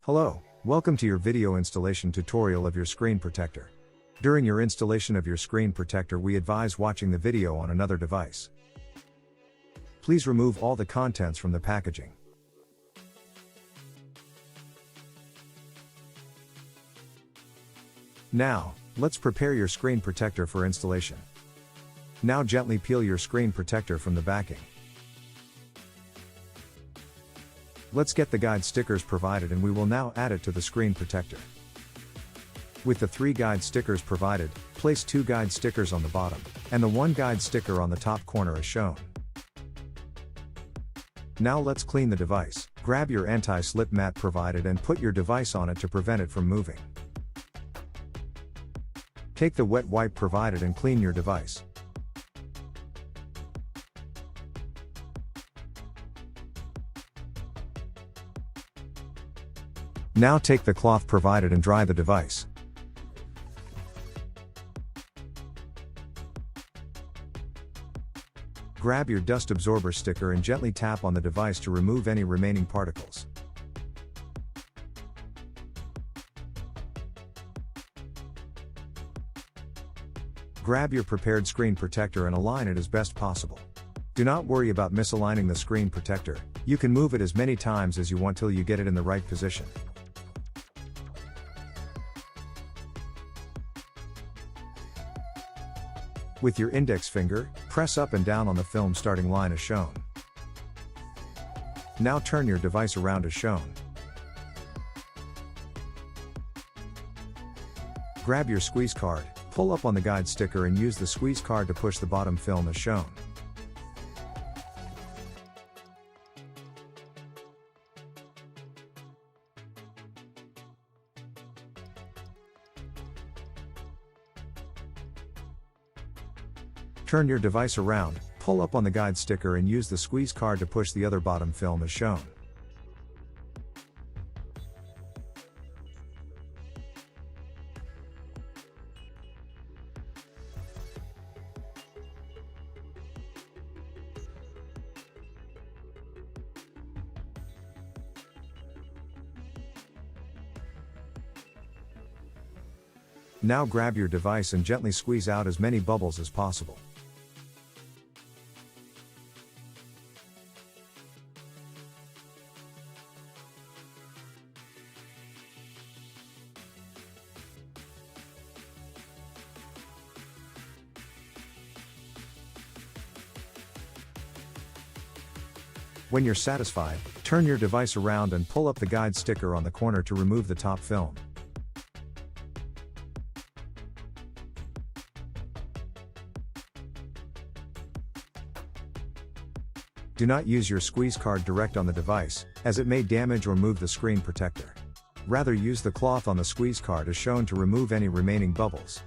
Hello, welcome to your video installation tutorial of your screen protector. During your installation of your screen protector, we advise watching the video on another device. Please remove all the contents from the packaging. Now, let's prepare your screen protector for installation. Now gently peel your screen protector from the backing. Let's get the guide stickers provided and we will now add it to the screen protector. With the 3 guide stickers provided, place 2 guide stickers on the bottom, and the 1 guide sticker on the top corner as shown. Now let's clean the device. Grab your anti-slip mat provided and put your device on it to prevent it from moving. Take the wet wipe provided and clean your device. Now take the cloth provided and dry the device. Grab your dust absorber sticker and gently tap on the device to remove any remaining particles. Grab your prepared screen protector and align it as best possible. Do not worry about misaligning the screen protector, you can move it as many times as you want till you get it in the right position. With your index finger, press up and down on the film starting line as shown. Now turn your device around as shown. Grab your squeeze card, pull up on the guide sticker and use the squeeze card to push the bottom film as shown. Turn your device around, pull up on the guide sticker and use the squeeze card to push the other bottom film as shown. Now grab your device and gently squeeze out as many bubbles as possible. When you're satisfied, turn your device around and pull up the guide sticker on the corner to remove the top film. Do not use your squeeze card direct on the device, as it may damage or move the screen protector. Rather use the cloth on the squeeze card as shown to remove any remaining bubbles.